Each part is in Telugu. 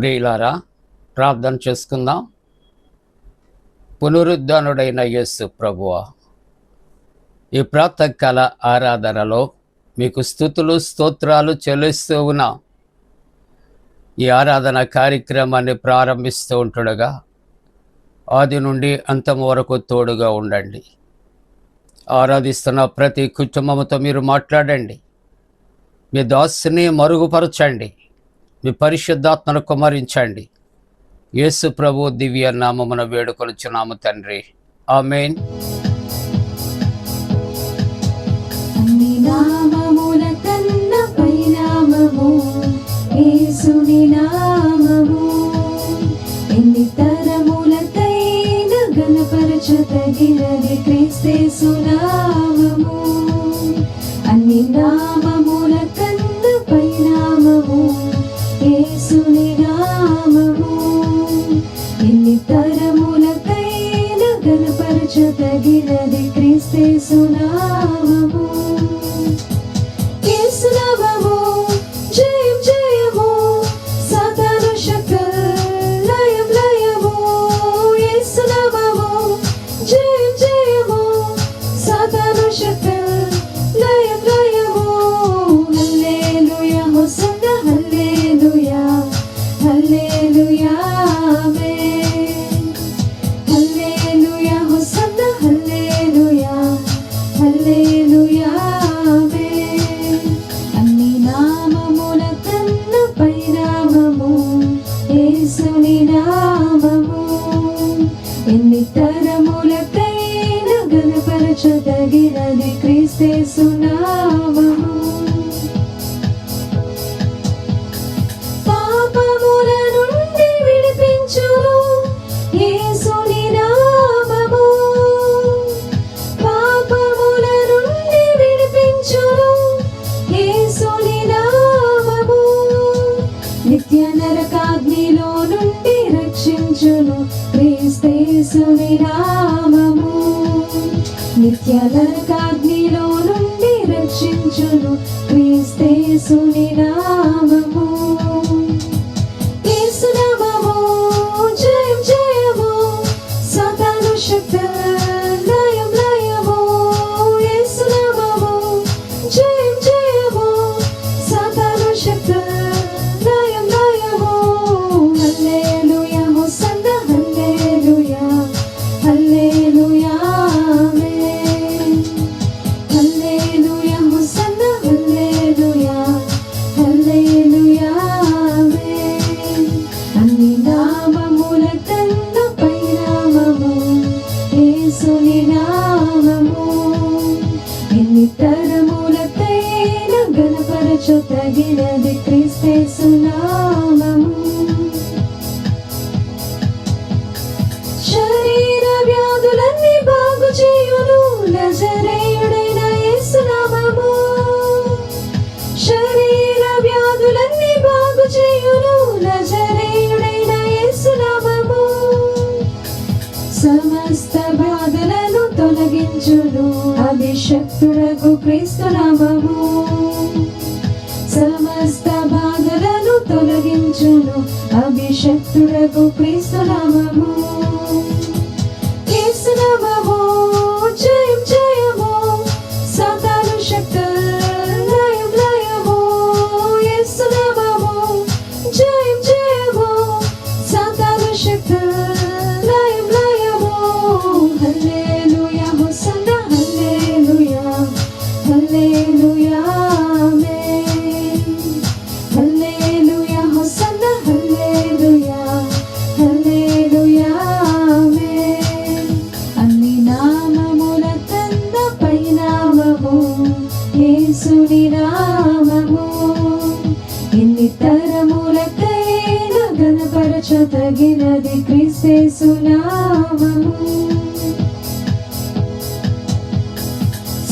ప్రియులారా, ప్రార్థన చేసుకుందాం. పునరుద్ధానుడైన యేసు ప్రభువా, ఈ ప్రాతకాల ఆరాధనలో మీకు స్తుతులు స్తోత్రాలు చెల్లిస్తూ ఉన్నాం. ఈ ఆరాధన కార్యక్రమాన్ని ప్రారంభిస్తూ ఉంటుండగా ఆది నుండి అంతం వరకు తోడుగా ఉండండి. ఆరాధిస్తున్న ప్రతి కుటుంబంతో మీరు మాట్లాడండి. మీ దాసుని మరుగుపరచండి. మీ పరిశుద్ధాత్మను కుమ్మరించండి. యేసు ప్రభు దివ్య నామమున వేడుకొనుచున్నాము తండ్రి, ఆమేన్. అన్ని నామముల కన్నా పై నామము యేసుని నామము. ఎన్ని తరములకైన ఘనపరచదగినది క్రీస్తు నామము. అన్ని నామముల కన్నా పై నామము యేసుని నామము. ఎన్ని తరములకైన ఘనపరచదగినది క్రీస్తు నామము. యేసు నామము జయం జయము, సాతాను శక్తులు లయం లయము. యేసు నామము జయం జయము, సాతాను శక్తులు లయం లయము. హల్లెలూయా హోసన్నా హల్లెలూయా హల్లెలూయా ఆమేన్. హల్లెలూయా హోసన్నా హల్లెలూయా హల్లెలూయా ఆమేన్. అన్ని నామముల కన్నా పై నామము యేసుని నామము. ఎన్ని తరములకైన ఘనపరచదగినది క్రీస్తు నామము. పాపముల నుండి విడిపించును యేసుని నామము. పాపముల నుండి విడిపించును యేసుని నామము. నిత్య నరకాగ్నిలో నుండి రక్షించును క్రీస్తుని నామము. నిత్య నరకాగ్నిలో నుండి రక్షించును క్రీస్తుని నామము. యేసు నామము జయం జయము, సాతాను శక్తులు లయం లయము. యేసు నామము జయం జయము, సాతాను శక్తులు లయం లయము. హల్లెలూయా హోసన్నా హల్లెలూయా హల్లెలూయా ఆమేన్. హల్లెలూయా హోసన్నా హల్లెలూయా హల్లెలూయా ఆమేన్. అన్ని నామముల కన్నా పై నామము యేసుని నామము. ఎన్ని తరములకైన ఘనపరచదగినది క్రీస్తు నామము. శరీర వ్యాధులన్నీ బాగు చేయును నజరేయుడైన యేసు నామము. శరీర వ్యాధులన్నీ బాగు చేయును నజరేయుడైన యేసు నామము. సమస్త బాధలను తొలగించును అభిషక్తుడగు క్రీస్తు నామము. సమస్త బాధలను తొలగించును అభిషక్తుడగు క్రీస్తు నామము. యేసు నామము జయం జయము, సాతాను శక్తులు లయం లయము. యేసు నామము జయం జయము, సాతాను శక్తులు లయం లయము. హల్లెలూయా హోసన్నా హల్లెలూయా హల్లెలూయా ఆమేన్. హల్లెలూయా హోసన్నా హల్లెలూయా హల్లెలూయా ఆమేన్. అన్ని నామముల కన్నా పై నామము యేసుని నామము. ఎన్ని తరములకైన ఘనపరచదగినది క్రీస్తు నామము.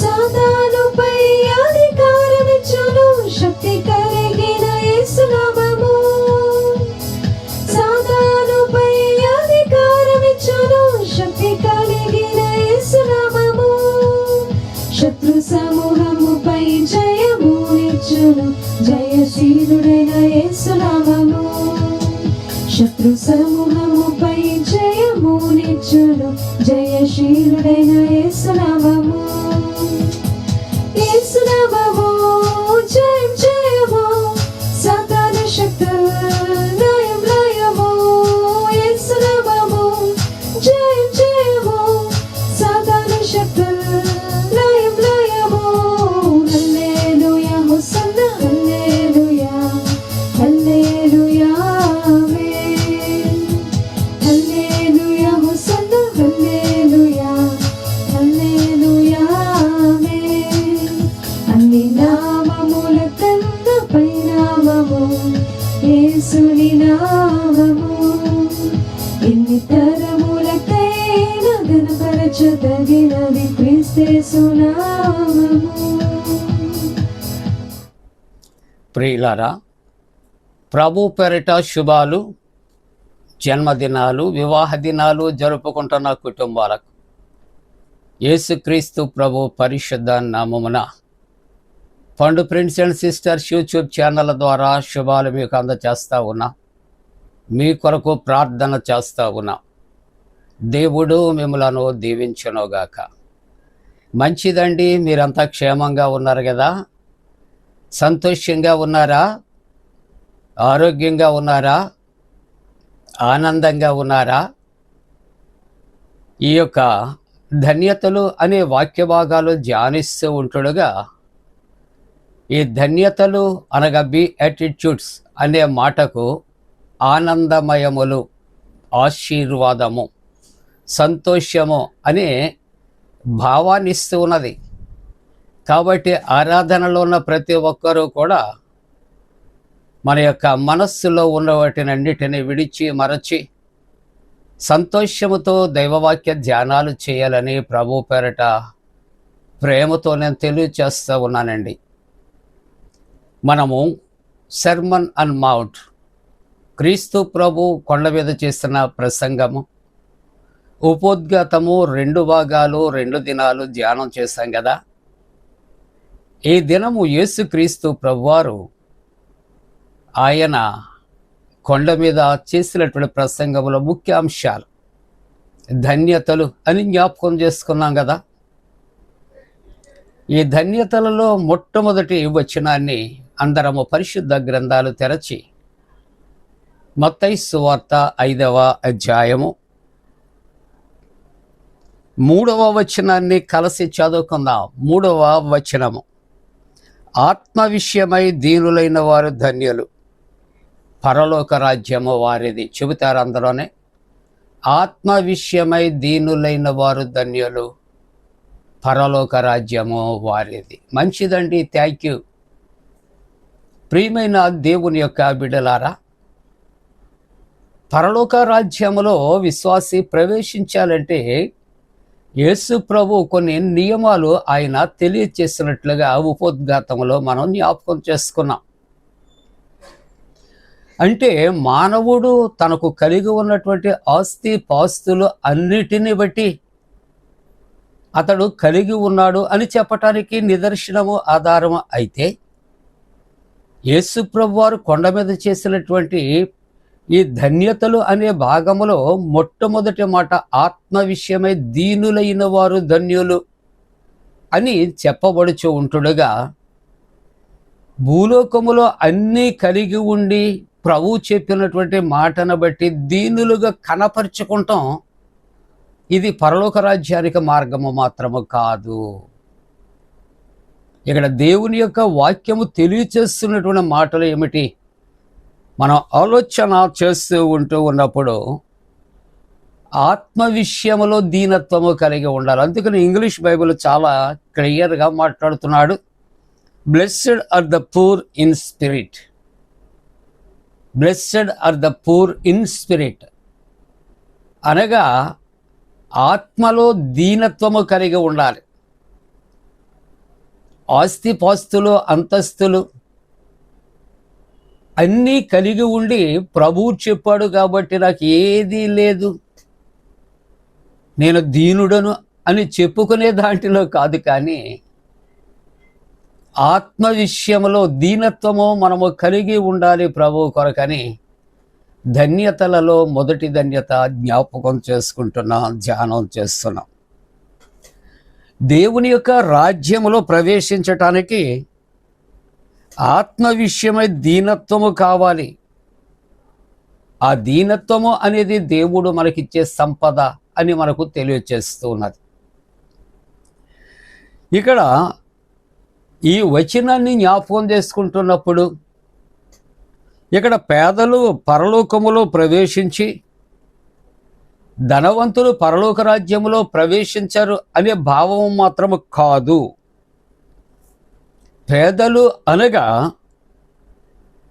సాతానుపై అధికారమిచ్చును శక్తి కలిగిన యేసు నామము. సాతానుపై అధికారమిచ్చును శక్తి కలిగిన యేసు నామము. శత్రు సమూహముపై జయమునిచ్చును జయశీలుడైన యేసు నామము. శత్రు సమూహముపై జయము నిచ్చును జయశీలుడైన యేసునామము యేసునామము జయం జయము సాతాను శక్తుల లయం లయము యేసునామము జయం జయము సాతాను శక్తుల లయం లయము హల్లెలూయా హోసన్నా హల్లెలూయా హల్లెలూయా ఆమేన్ హల్లెలూయా హోసన్నా హల్లెలూయా హల్లెలూయా ఆమేన్ అన్ని నామముల కన్నా పైనామము యేసుని నామము ఎన్ని తరములకైనా ఘనపరచదగినది క్రీస్తు నామము. ప్రియులారా, ప్రభు పేరిట శుభాలు. జన్మదినాలు, వివాహ దినాలు జరుపుకుంటున్న కుటుంబాలకు యేసుక్రీస్తు ప్రభు పరిశుద్ధ నామమున పండు friends and sisters YouTube channel ద్వారా శుభాలు మీకు అందజేస్తూ ఉన్నా. మీ కొరకు ప్రార్థన చేస్తూ ఉన్నా. దేవుడు మిమ్మలను దీవించునుగాక. మంచిదండి, మీరంతా క్షేమంగా ఉన్నారు కదా? సంతోషంగా ఉన్నారా? ఆరోగ్యంగా ఉన్నారా? ఆనందంగా ఉన్నారా? ఈ యొక్క ధన్యతలు అనే వాక్య భాగాలు ధ్యానిస్తూ ఉంటుండగా, ఈ ధన్యతలు అనగా బీఅటిట్యూడ్స్ అనే మాటకు ఆనందమయములు, ఆశీర్వాదము, సంతోషము అనే భావాన్ని ఇస్తూ ఉన్నది. కాబట్టి ఆరాధనలో ఉన్న ప్రతి ఒక్కరూ కూడా మన యొక్క మనస్సులో ఉన్న వాటినన్నిటిని విడిచి మరచి సంతోషముతో దైవవాక్య ధ్యానాలు చేయాలని ప్రభు పేరట ప్రేమతో నేను తెలియచేస్తూ ఉన్నానండి. మనము సర్మన్ ఆన్ మౌంట్, క్రీస్తు ప్రభు కొండ మీద చేస్తున్న ప్రసంగము, ఉపోద్ఘాతము 2 భాగాలు 2 దినాలు ధ్యానం చేశాం కదా. ఈ దినము యేసుక్రీస్తు ప్రభువారు ఆయన కొండ మీద చేసినటువంటి ప్రసంగంలో ముఖ్య అంశాలు ధన్యతలు అని జ్ఞాపకం చేసుకున్నాం కదా. ఈ ధన్యతలలో మొట్టమొదటి వచనాన్ని అందరము పరిశుద్ధ గ్రంథాలు తెరచి మత్తయి సువార్త 5వ అధ్యాయము 3వ వచనాన్ని కలిసి చదువుకుందాం. 3వ వచనము, ఆత్మ విషయమై దీనులైన వారు ధన్యులు, పరలోక రాజ్యము వారిది. చెబుతారు అందులోనే, ఆత్మ విషయమై దీనులైన వారు ధన్యులు, పరలోక రాజ్యము వారిది. మంచిదండి, థ్యాంక్ యూ. ప్రియమైన దేవుని యొక్క బిడ్డలారా, పరలోక రాజ్యములో విశ్వాసి ప్రవేశించాలంటే యేసు ప్రభు కొన్ని నియమాలు ఆయన తెలియచేసినట్లుగా ఉపోద్ఘాతంలో మనం జ్ఞాపకం చేసుకున్నాం. అంటే మానవుడు తనకు కలిగి ఉన్నటువంటి ఆస్తి పాస్తులు అన్నిటిని బట్టి అతడు కలిగి ఉన్నాడు అని చెప్పటానికి నిదర్శనము, ఆధారము. అయితే యేసు ప్రభు వారు కొండ మీద చేసినటువంటి ఈ ధన్యతలు అనే భాగములో మొట్టమొదటి మాట ఆత్మ విషయమై దీనులైన వారు ధన్యులు అని చెప్పబడుచు ఉంటుండగా, భూలోకములో అన్నీ కలిగి ఉండి ప్రభువు చెప్పినటువంటి మాటను బట్టి దీనులుగా కనపరుచుకుంటాం. ఇది పరలోక రాజ్యానికి మార్గము మాత్రము కాదు. ఇక్కడ దేవుని యొక్క వాక్యము తెలియచేస్తున్నటువంటి మాటలు ఏమిటి? మనం ఆలోచన చేస్తూ ఉన్నప్పుడు ఆత్మ విషయంలో దీనత్వము కలిగి ఉండాలి. అందుకని ఇంగ్లీష్ బైబిల్ చాలా క్లియర్గా మాట్లాడుతున్నాడు. Blessed are the poor in spirit, blessed are the poor in spirit అనగా ఆత్మలో దీనత్వము కలిగి ఉండాలి. ఆస్తిపాస్తులు, అంతస్తులు అన్నీ కలిగి ఉండి ప్రభువు చెప్పాడు కాబట్టి నాకు ఏదీ లేదు, నేను దీనుడను అని చెప్పుకునే దాంట్లో కాదు. కానీ ఆత్మ విషయంలో దీనత్వము మనము కలిగి ఉండాలి ప్రభువు కొరకని ధన్యతలలో మొదటి ధన్యత జ్ఞాపకం చేసుకుంటున్నాం, ధ్యానం చేస్తున్నాం. దేవుని యొక్క రాజ్యములో ప్రవేశించటానికి ఆత్మ విషయమై దీనత్వము కావాలి. ఆ దీనత్వము అనేది దేవుడు మనకిచ్చే సంపద అని మనకు తెలియచేస్తూ ఉన్నది. ఇక్కడ ఈ వచనాన్ని జ్ఞాపకం చేసుకుంటున్నప్పుడు ఇక్కడ పేదలు పరలోకములో ప్రవేశించి ధనవంతులు పరలోక రాజ్యములో ప్రవేశించరు అనే భావం మాత్రము కాదు. పేదలు అనగా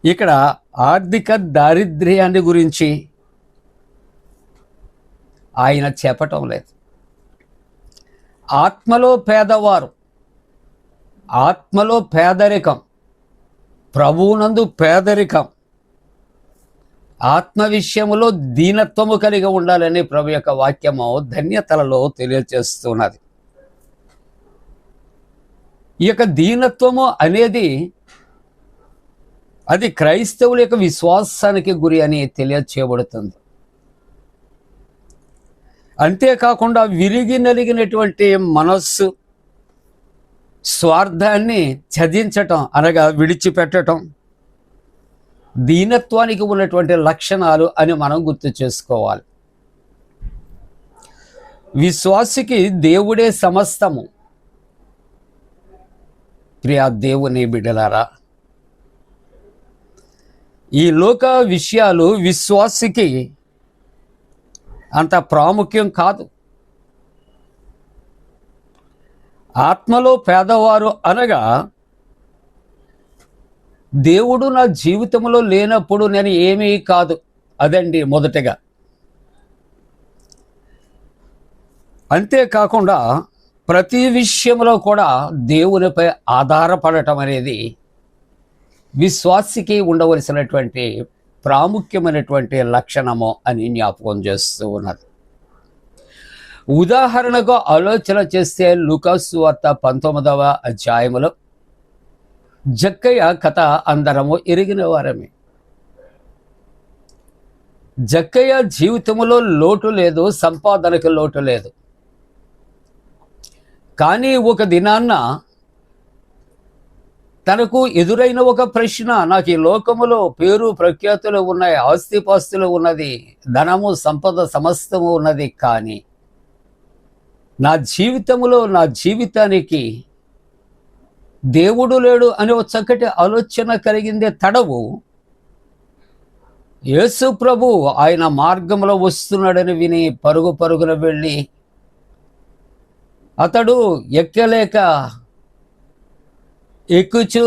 ఇక్కడ ఆర్థిక దారిద్ర్యాన్ని గురించి ఆయన చెప్పటం లేదు. ఆత్మలో పేదవారు, ఆత్మలో పేదరికం, ప్రభువునందు పేదరికం, ఆత్మ విషయములో దీనత్వము కలిగి ఉండాలని ప్రభు యొక్క వాక్యము ధన్యతలలో తెలియజేస్తున్నది. ఈ యొక్క దీనత్వము అనేది అది క్రైస్తవుల యొక్క విశ్వాసానికి గురి అని తెలియచేయబడుతుంది. అంతేకాకుండా విరిగి నలిగినటువంటి మనస్సు, స్వార్థాన్ని త్యజించటం అనగా విడిచిపెట్టడం దీనత్వానికి ఉన్నటువంటి లక్షణాలు అని మనం గుర్తు చేసుకోవాలి. విశ్వాసికి దేవుడే సమస్తము. ప్రియా దేవుని బిడ్డలారా, ఈ లోక విషయాలు విశ్వాసికి అంత ప్రాముఖ్యం కాదు. ఆత్మలో పేదవారు అనగా దేవుడు నా జీవితంలో లేనప్పుడు నేను ఏమీ కాదు, అదండి మొదటగా. అంతేకాకుండా ప్రతి విషయంలో కూడా దేవునిపై ఆధారపడటం అనేది విశ్వాసికి ఉండవలసినటువంటి ప్రాముఖ్యమైనటువంటి లక్షణము అని జ్ఞాపకం చేస్తూ ఉన్నది. ఉదాహరణకు ఆలోచన చేస్తే లూకాసు సువార్త 19వ అధ్యాయములో జక్కయ్య కథ అందరము ఎరిగిన వారమే. జక్కయ్య జీవితంలో లోటు లేదు, సంపాదనకు లోటు లేదు. కానీ ఒక దినాన్న తనకు ఎదురైన ఒక ప్రశ్న, నాకు ఈ లోకములో పేరు ప్రఖ్యాతులు ఉన్నాయి, ఆస్తిపాస్తులు ఉన్నది, ధనము సంపద సమస్తము ఉన్నది, కానీ నా జీవితంలో నా జీవితానికి దేవుడు లేడు అనే ఒక చక్కటి ఆలోచన కలిగిందే తడవు యేసు ప్రభు ఆయన మార్గంలో వస్తున్నాడని విని పరుగు పరుగున వెళ్ళి అతడు ఎక్కలేక ఎక్కుచు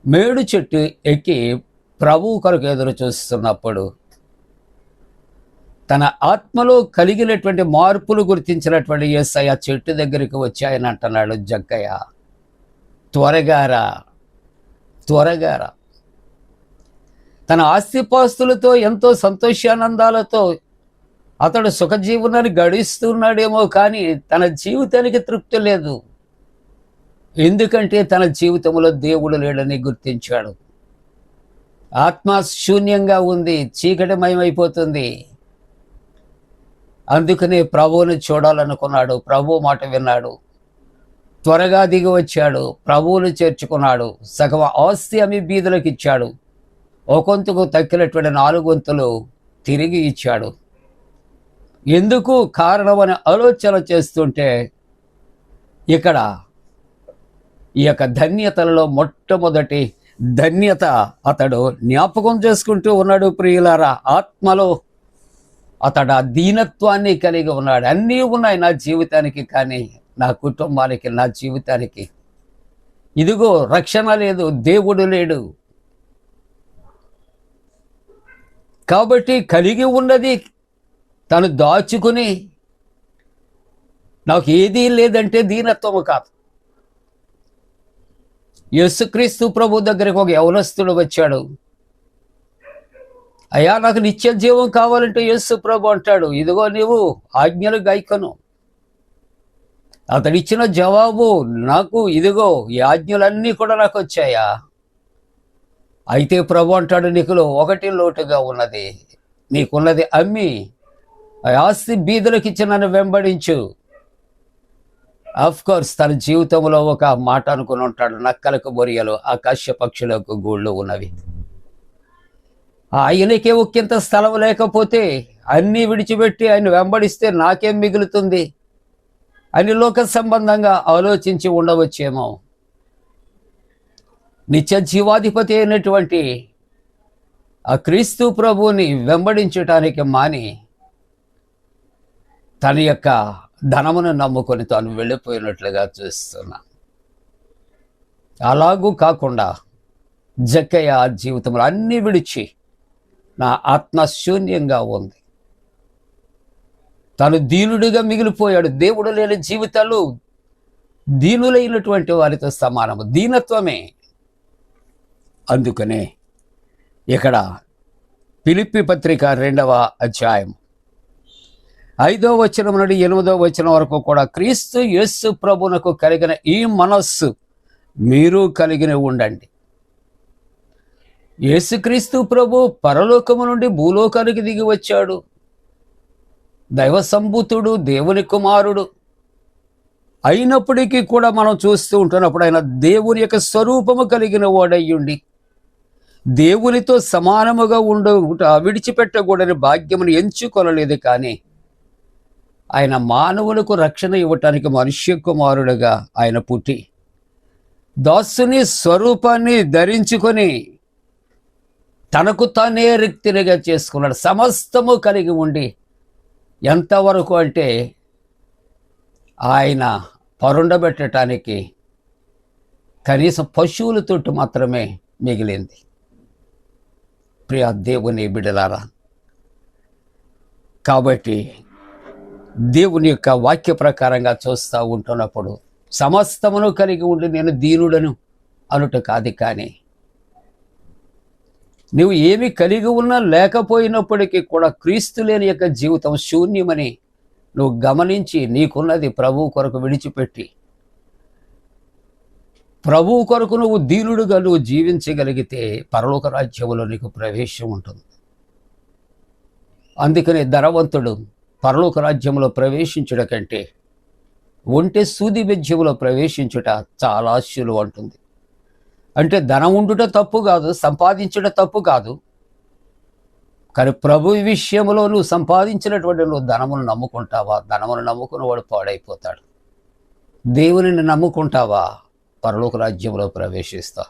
మేడు చెట్టు ఎక్కి ప్రభువు కొరకు ఎదురు చూస్తున్నప్పుడు తన ఆత్మలో కలిగినటువంటి మార్పులు గుర్తించినటువంటి యేసయ్య చెట్టు దగ్గరికి వచ్చి ఆయన అంటున్నాడు, జక్కయ్య త్వరగారా. తన ఆస్తిపాస్తులతో ఎంతో సంతోషానందాలతో అతడు సుఖజీవనాన్ని గడిస్తున్నాడేమో, కానీ తన జీవితానికి తృప్తి లేదు. ఎందుకంటే తన జీవితంలో దేవుడు లేడని గుర్తించాడు. ఆత్మ శూన్యంగా ఉంది, చీకటిమయమైపోతుంది. అందుకనే ప్రభువుని చూడాలనుకున్నాడు. ప్రభు మాట విన్నాడు, త్వరగా దిగి వచ్చాడు, ప్రభువుని చేర్చుకున్నాడు. సగం ఆస్తి అమ్మి బీదలకు ఇచ్చాడు. ఒకంతుకు తక్కినటువంటి 4 వంతులు తిరిగి ఇచ్చాడు. ఎందుకు కారణమని ఆలోచన చేస్తుంటే ఇక్కడ ఈ యొక్క ధన్యతలలో మొట్టమొదటి ధన్యత అతడు జ్ఞాపకం చేసుకుంటూ ఉన్నాడు. ప్రియులారా, ఆత్మలో అతడు ఆ దీనత్వాన్ని కలిగి ఉన్నాడు. అన్నీ ఉన్నాయి నా జీవితానికి, కానీ నా కుటుంబానికి, నా జీవితానికి ఇదిగో రక్షణ లేదు, దేవుడు లేడు. కాబట్టి కలిగి ఉన్నది తను దాచుకుని నాకు ఏదీ లేదంటే దీనత్వము కాదు. యేసుక్రీస్తు ప్రభు దగ్గరికి ఒక యవనస్తుడు వచ్చాడు. అయ్యా, నాకు నిత్య జీవం కావాలంటే యేసు ప్రభు అంటాడు, ఇదిగో నీవు ఆజ్ఞలు గైకొను. అతడిచ్చిన జవాబు, నాకు ఇదిగో ఈ ఆజ్ఞలన్నీ కూడా నాకు వచ్చాయా, అయితే ప్రభు అంటాడు, నీకులో ఒకటి లోటుగా ఉన్నది, నీకున్నది అమ్మి ఆ ఆస్తి బీదలకు ఇచ్చి నన్ను వెంబడించు. ఆఫ్ కోర్స్ తన జీవితంలో ఒక మాట అనుకుని ఉంటాడు, నక్కలకు బొరియలు ఆకాశ పక్షులకు గూళ్ళు ఉన్నవి. ఆయనకే ఒక్కింత స్థలం లేకపోతే అన్నీ విడిచిపెట్టి ఆయన వెంబడిస్తే నాకేం మిగులుతుంది అని లోక సంబంధంగా ఆలోచించి ఉండవచ్చేమో. నిత్య జీవాధిపతి అయినటువంటి ఆ క్రీస్తు ప్రభువుని వెంబడించటానికి మాని తన యొక్క ధనమును నమ్ముకొని తాను వెళ్ళిపోయినట్లుగా చూస్తున్నా. అలాగూ కాకుండా జక్కయ్య జీవితంలో అన్నీ విడిచి నా ఆత్మ శూన్యంగా ఉంది, తను దీనుడిగా మిగిలిపోయాడు. దేవుడు లేని జీవితాలు దీనులైనటువంటి వారితో సమానము, దీనత్వమే. అందుకనే ఇక్కడ ఫిలిప్పీ పత్రిక 2వ అధ్యాయం 5వ వచనం నుండి 8వ వచనం వరకు కూడా క్రీస్తు యేసు ప్రభునకు కలిగిన ఈ మనస్సు మీరు కలిగిన ఉండండి. యేసుక్రీస్తు ప్రభు పరలోకము నుండి భూలోకానికి దిగి వచ్చాడు, దైవ సంభూతుడు, దేవుని కుమారుడు అయినప్పటికీ కూడా మనం చూస్తూ ఉంటున్నప్పుడు ఆయన దేవుని యొక్క స్వరూపము కలిగిన వాడయ్యుండి దేవునితో సమానముగా విడిచిపెట్టకూడని భాగ్యమును ఎంచుకొనలేదు. కానీ ఆయన మానవులకు రక్షణ ఇవ్వటానికి మనుష్య కుమారుడుగా ఆయన పుట్టి దాసుని స్వరూపాన్ని ధరించుకొని తనకు తానే రిక్తినిగా చేసుకున్నాడు. సమస్తము కలిగి ఉండి ఎంతవరకు అంటే ఆయన పరుండబెట్టడానికి కనీసం పశువుల తొట్టు మాత్రమే మిగిలింది. ప్రియ దేవుని బిడ్డలారా, కాబట్టి దేవుని యొక్క వాక్య ప్రకారంగా చూస్తూ ఉంటున్నప్పుడు సమస్తమును కలిగి ఉండి నేను దీనుడను అనుట కాదు, కానీ నువ్వు ఏమి కలిగి ఉన్నా లేకపోయినప్పటికీ కూడా క్రీస్తు లేని యొక్క జీవితం శూన్యమని నువ్వు గమనించి నీకున్నది ప్రభువు కొరకు విడిచిపెట్టి ప్రభువు కొరకు నువ్వు దీనుడుగా నువ్వు జీవించగలిగితే పరలోక రాజ్యంలో నీకు ప్రవేశం ఉంటుంది. అందుకని ధనవంతుడు పరలోక రాజ్యంలో ప్రవేశించుట కంటే ఒంటె సూది బెజ్యంలో ప్రవేశించుట చాలా సులువు అంటుంది. అంటే ధనం ఉండుట తప్పు కాదు, సంపాదించుట తప్పు కాదు, కానీ ప్రభు విషయంలో నువ్వు సంపాదించినటువంటి నువ్వు ధనమును నమ్ముకుంటావా? ధనమును నమ్ముకుని వాడు పాడైపోతాడు. దేవునిని నమ్ముకుంటావా? పరలోక రాజ్యంలో ప్రవేశిస్తా.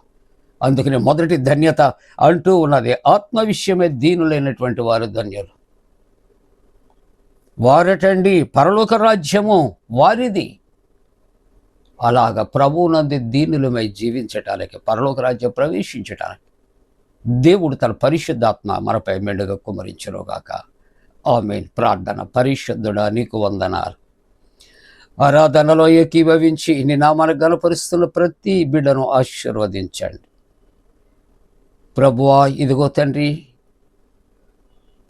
అందుకని మొదటి ధన్యత అంటూ ఉన్నది, ఆత్మ విషయమే దీనులైనటువంటి వారు ధన్యులు. వారటండి పరలోక రాజ్యము వారిది. అలాగ ప్రభువునందు దీనులమై జీవించటానికి, పరలోక రాజ్యం ప్రవేశించటానికి దేవుడు తన పరిశుద్ధాత్మ మనపై మెండుగా కుమ్మరించునుగాక. ఆమేన్. ప్రార్థన. పరిశుద్ధుడా నీకు వందనాలు. ఆరాధనలో ఏకీభవించి నీ నామాన్ని గణపరుస్తున్న ప్రతి బిడ్డను ఆశీర్వదించండి ప్రభువా. ఇదిగో తండ్రి,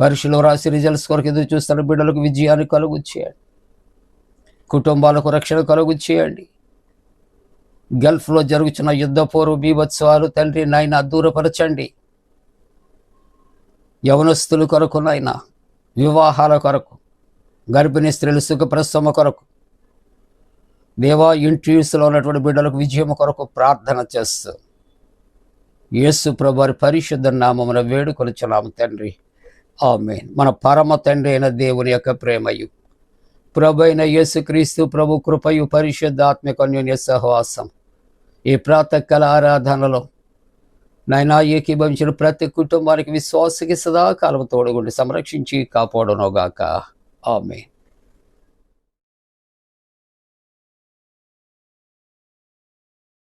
పరీక్షలో రాసి రిజల్ట్స్ కొరకు ఎదురు చూస్తున్న బిడ్డలకు విజయాన్ని కలుగు చేయండి, కుటుంబాలకు రక్షణ కలుగు చేయండి. గల్ఫ్లో జరుగుతున్న యుద్ధపూర్వ బీభత్సవాలు తండ్రి నాయన దూరపరచండి. యవనస్తుల కొరకు నాయన, వివాహాల కొరకు, గర్భిణీ స్త్రీల సుఖప్రసవ కొరకు, దేవా ఇంటర్వ్యూస్లో ఉన్నటువంటి బిడ్డలకు విజయం కొరకు ప్రార్థన చేస్తూ యేసు ప్రభువారి పరిశుద్ధ నామమున వేడుకొనుచున్నాము తండ్రి. ఆమేన్. మన పరమ తండ్రి అయిన దేవుని యొక్క ప్రేమయు, ప్రభు అయిన యేసుక్రీస్తు ప్రభు కృపయు, పరిశుద్ధాత్మిక అన్యోన్య సహవాసం ఈ ప్రాతకాల ఆరాధనలో నాయనా ఏకీభవించిన ప్రతి కుటుంబానికి, విశ్వాసకి సదాకాలం తోడుగుండి సంరక్షించి కాపాడునుగాక. ఆమేన్.